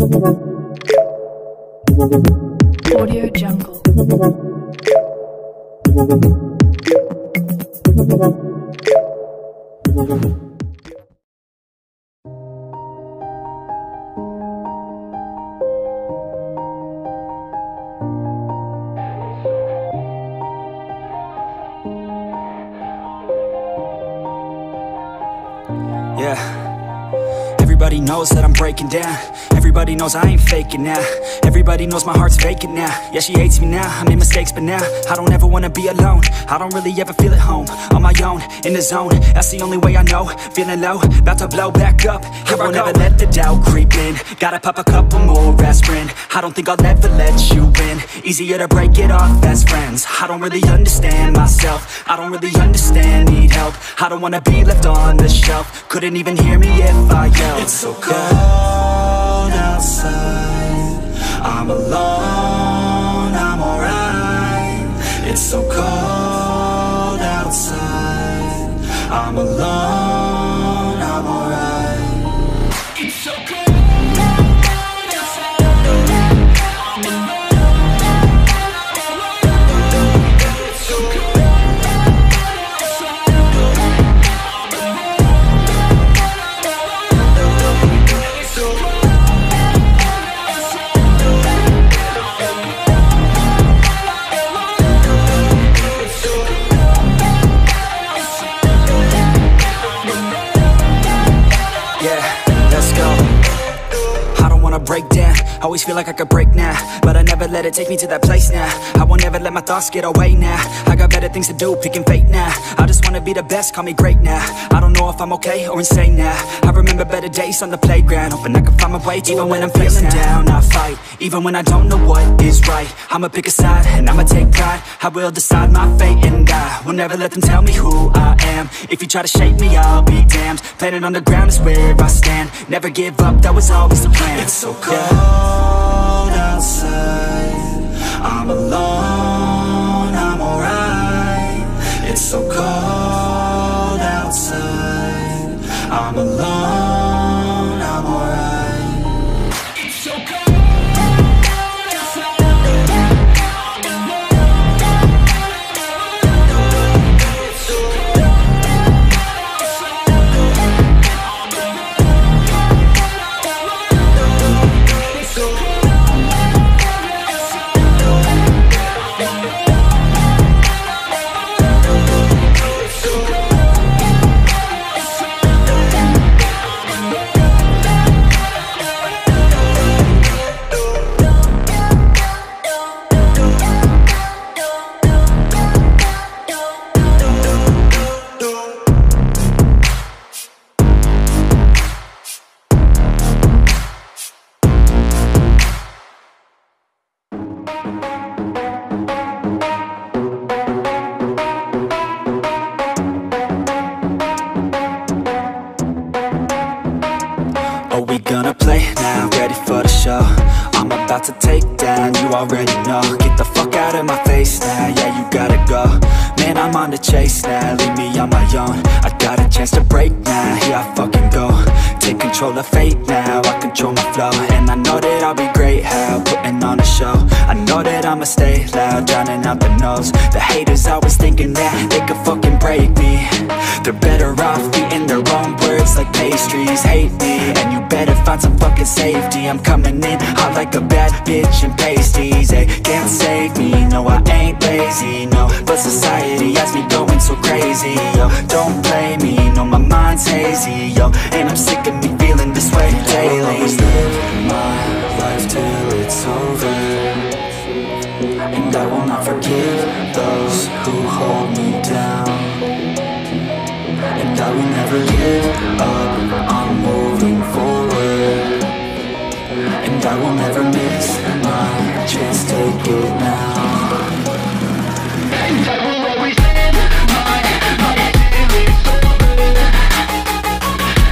Audio Jungle. Yeah. Everybody knows that I'm breaking down. Everybody knows I ain't faking now. Everybody knows my heart's vacant now. Yeah, she hates me now, I made mistakes but now I don't ever wanna be alone. I don't really ever feel at home. On my own, in the zone, that's the only way I know. Feeling low, about to blow back up. Here I won't ever let the doubt creep in. Gotta pop a couple more aspirin. I don't think I'll ever let you in. Easier to break it off as friends. I don't really understand myself. I don't really understand, need help. I don't wanna be left on the shelf. Couldn't even hear me if I yelled. It's so cold outside, I'm alone, I'm alright. It's so cold outside, I'm alone, I'm alright. It's so cold. Break down, always feel like I could break now, but I never let it take me to that place now. I won't ever let my thoughts get away now. I got better things to do, picking fate now. I just wanna be the best, call me great now. I don't know if I'm okay or insane now. I remember better days on the playground, hoping I can find my way even when I'm feeling down. I fight, even when I don't know what is right. I'ma pick a side, and I'ma take pride. I will decide my fate, and I will never let them tell me who I am. If you try to shape me, I'll be damned. Planet on the ground is where I stand. Never give up, that was always the plan. It's so cold outside, I'm alone, I'm alright. It's so cold outside, I'm alone, I'm alright. It's so cold. To take down, you already know. Get the fuck out of my face now, yeah, you gotta go. Man, I'm on the chase now, leave me on my own. I got a chance to break now, here I fucking go. Take control of fate now, I control my flow. And I know that I'll be great, how putting on a show. I know that I'ma stay loud, drowning out the noise. The haters always thinking that they could fucking break me. They're better off eating their own words like pastries. Hate me, and you better find some fucking safety. I'm coming in hot like a bad bitch and pasties. They can't save me, no I ain't lazy, no. But society has me going so crazy, yo. Don't blame me, no my mind's hazy, yo. And I'm sick of me feeling this way daily. I'll always live my life till it's over, and I will not forgive those who hold me down. And I will never give up, I'm moving forward. And I will never miss my chance, take it now. And I will always live my life till it's over.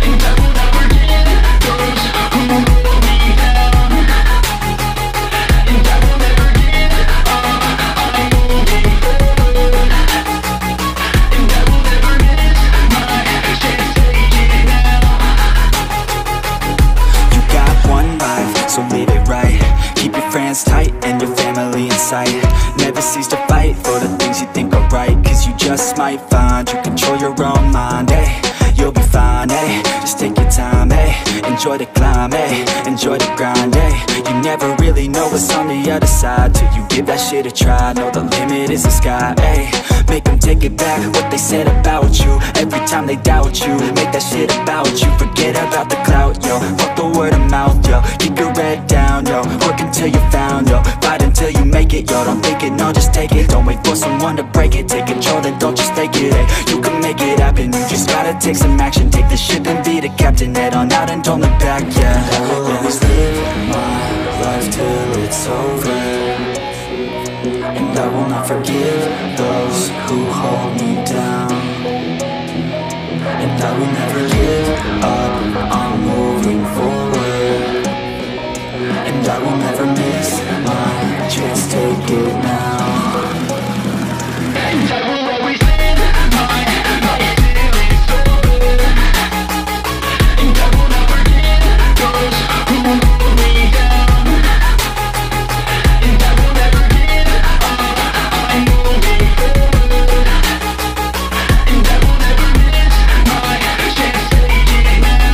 And I will never give those who hold me down. And I will never give up, I'm moving forward. And I will never miss my chance, take it now. so live it right. Keep your friends tight and your family in sight. Never cease to fight for the things you think are right, cause you just might find you control your own mind, eh? You'll be fine, eh? Just take your time, eh? Enjoy the climb, eh? Enjoy the grind, eh? You never really know what's on the other side till you give that shit a try. Know the limit is the sky, eh? Make them take it back, what they said about you. Every time they doubt you, make that shit about you. Forget about the clout, yo. Fuck the word of mouth, yo. Keep your head down, yo. Work until you found, yo. Fight until you make it, yo. Don't think it, no, just take it. Don't wait for someone to break it. Take control, then don't just take it, eh? You can make it happen, you just gotta take some action. Take the ship and be the captain. Head on out and don't look back, yeah. I will always live my life till it's over, and I will not forgive those who hold me down. And I will never give up, I'm moving forward, and I will never miss my chance, take it now. And I will always live my life till it's over, and I will not forgive those who hold me down. And I will never give up, I'm moving forward, and I will never miss my chance, take it now.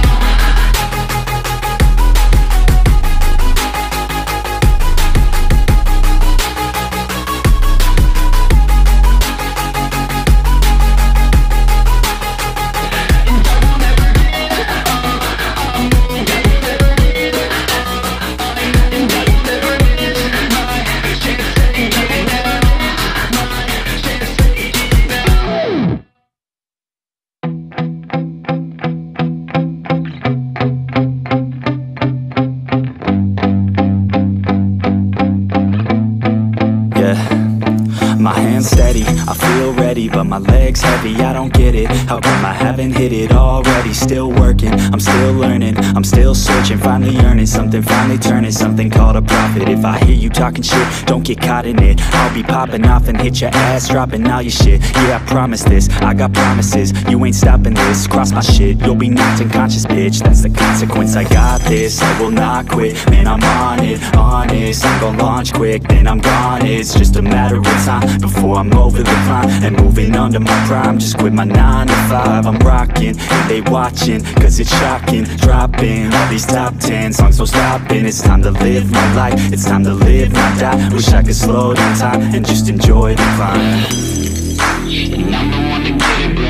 My hands steady, I feel ready, but my legs heavy, I don't get it. How come I haven't hit it already? Still working, I'm still learning, I'm still searching, finally earning something, finally turning something called a profit. If I hear you talking shit, don't get caught in it. I'll be popping off and hit your ass, dropping all your shit. Yeah, I promise this, I got promises, you ain't stopping this. Cross my shit, you'll be knocked unconscious, bitch. That's the consequence, I got this, I will not quit. Man, I'm on it, honest, I'm gon' launch quick, then I'm gone. It's just a matter of time before I'm over the climb and moving under my prime. Just quit my 9 to 5, I'm rocking, and they watching, cause it's shocking. Dropping all these top 10 songs, no stopping. It's time to live my life, it's time to live, not die. Wish I could slow down time and just enjoy the climb. And I'm the one to get it, bro.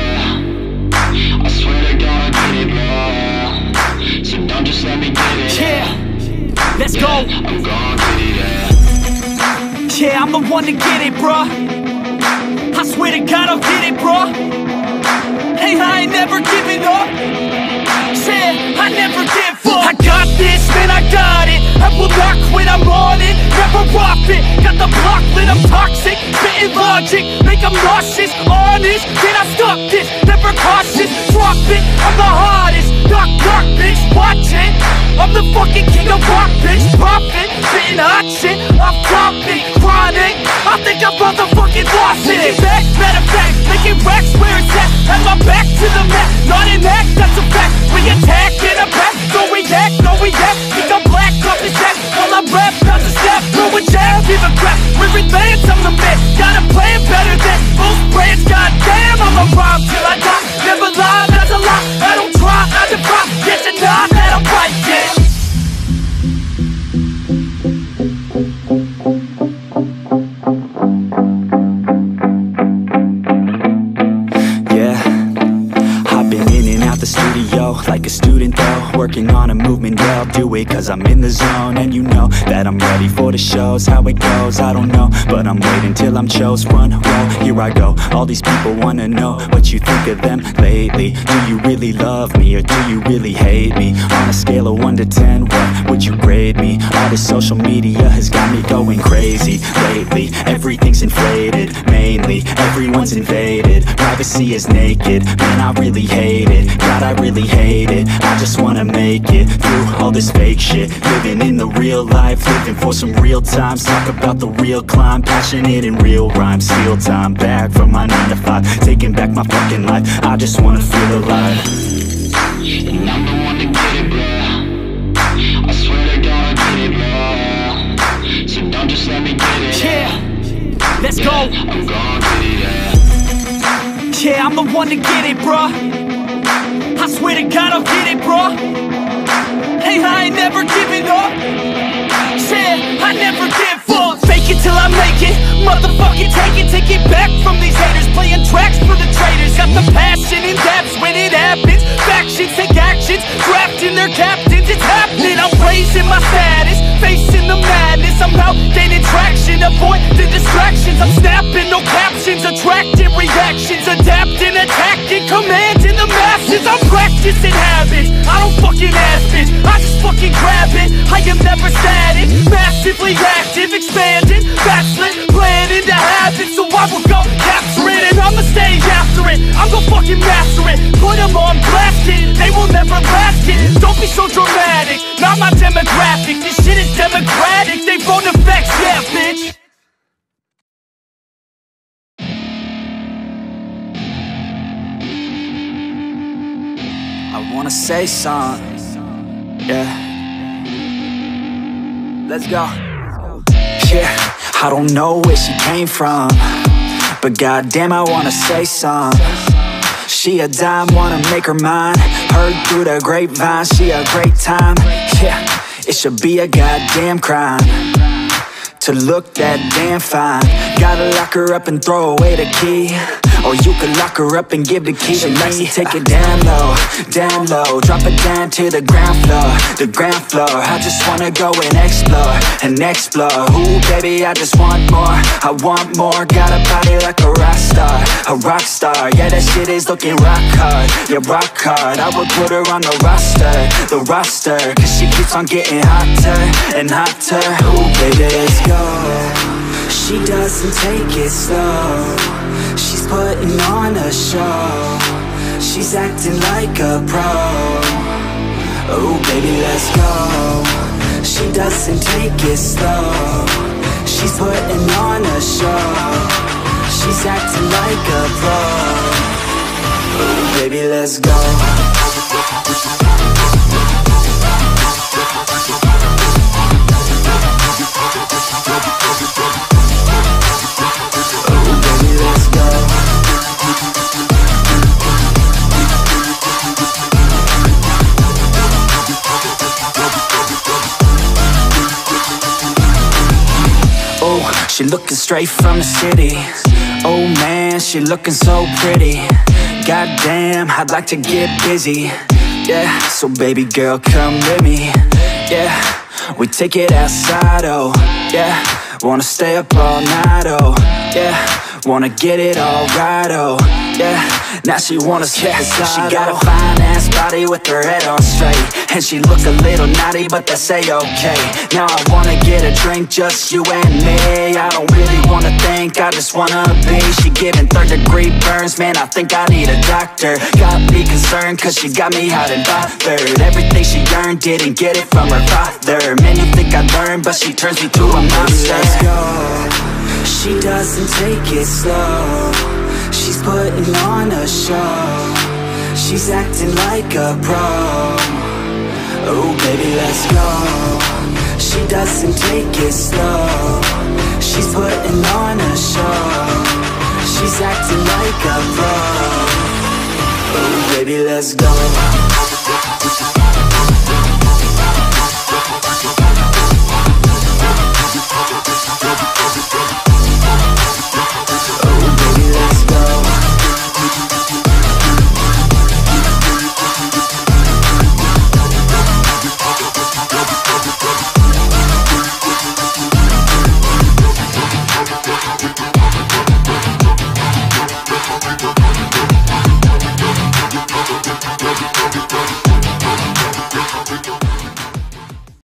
I swear to God I get it, bro. So don't just let me get it. Yeah, let's go. I'm gon' get it, yeah. Yeah, I'm the one to get it, bruh. I swear to God I'll get it, bruh. Hey, I ain't never giving up. Yeah, I never give up. I got this, man, I got it. I will not quit, I'm on it. Never off it. Got the block lit, I'm toxic. Spitting logic, make them nauseous. Honest, can I stop this? Never cautious, drop it. I'm the hardest. Knock, knock, bitch, watch it. I'm the fucking king of rock, bitch. Profit, spitting hot shit. I'm topic, chronic. I think I'm motherfucking lost it. Make it back, matter of fact, making racks where it's at. Have my back to the mat, not an act, that's a fact. We attack in a back, don't react, no react. Think I'm black, off his back. While I rap, not to snap, throw a jab, give a crap. We're advanced, I'm the man. Got a plan better than most brands. Goddamn, I'm a rhyme till I die. Never lie, that's a lie. I don't try, I defy. Yes and not, that I'm right, yeah. Like a student though, working on a movement, yeah, I'll do it cause I'm in the zone. And you know that I'm ready for the shows. How it goes, I don't know, but I'm waiting till I'm chose. Front row, here I go. All these people wanna know what you think of them lately. Do you really love me or do you really hate me? On a scale of 1 to 10, what would you grade me? All this social media has got me going crazy lately. Everything's inflated, mainly everyone's invaded. Privacy is naked, man, I really hate it. God, I really hate it. I just wanna make it through all this fake shit. Living in the real life, living for some real times. Talk about the real climb, passionate in real rhymes. Steal time back from my 9 to 5, taking back my fucking life. I just wanna feel alive. And I'm the one to get it, bro. I swear to God I get it, let's go. Yeah, I'm the one to get it, bruh. I swear to God I'll get it, bruh. Hey, I ain't never giving up. Yeah, I never give up. Fake it till I make it, motherfucking take it back from these haters. Playing tracks for the traitors. Got the passion in depths when it happens. Factions take actions, drafting their captains. It's happening, I'm raising my status, facing the madness. I'm out gaining traction, avoid the distractions. I'm snapping, no captions, attracting reactions. Adapting, attacking, commanding the masses. I'm practicing habits, I don't fucking ask bitch, I just fucking grab it. I am never static, massively active, expanding, backslid, planning to habit. So I will go capture it, and I'ma stay after it. I'm gon' fucking master it, put them on blast, kid. They will never last, kid. Don't be so dramatic, not my demographic. This shit is democratic, they phone effects, yeah, bitch. I wanna say something, yeah. Let's go. Yeah, I don't know where she came from, but goddamn I wanna say something. She a dime, wanna make her mine. Heard through the grapevine, she a great time. Yeah, it should be a goddamn crime to look that damn fine. Gotta lock her up and throw away the key, or you could lock her up and give the key to me. Take it down low, drop it down to the ground floor, the ground floor. I just wanna go and explore, ooh baby, I just want more, I want more. Got a body like a rock star, yeah that shit is looking rock hard, yeah rock hard. I would put her on the roster, cause she keeps on getting hotter and hotter. Ooh baby, let's go. She doesn't take it slow, she's putting on a show, she's acting like a pro. Oh baby, let's go. She doesn't take it slow, she's putting on a show, she's acting like a pro. Oh baby, let's go. She looking straight from the city. Oh man, she looking so pretty. Goddamn, I'd like to get busy. Yeah, so baby girl, come with me. Yeah, we take it outside, oh yeah. Wanna stay up all night, oh yeah. Wanna get it all right, oh yeah. Now she wanna skip the side, she got a fine ass body with her head on straight, and she look a little naughty, but that's a-okay. Now I wanna get a drink, just you and me. I don't really wanna think, I just wanna be. She giving third-degree burns, man, I think I need a doctor. Got me concerned, cause she got me hot and bothered. Everything she earned, didn't get it from her father. Man, you think I learned, but she turns me to a monster. Let's go. She doesn't take it slow, she's putting on a show, she's acting like a pro. Oh baby, let's go. She doesn't take it slow, she's putting on a show, she's acting like a pro. Oh baby, let's go.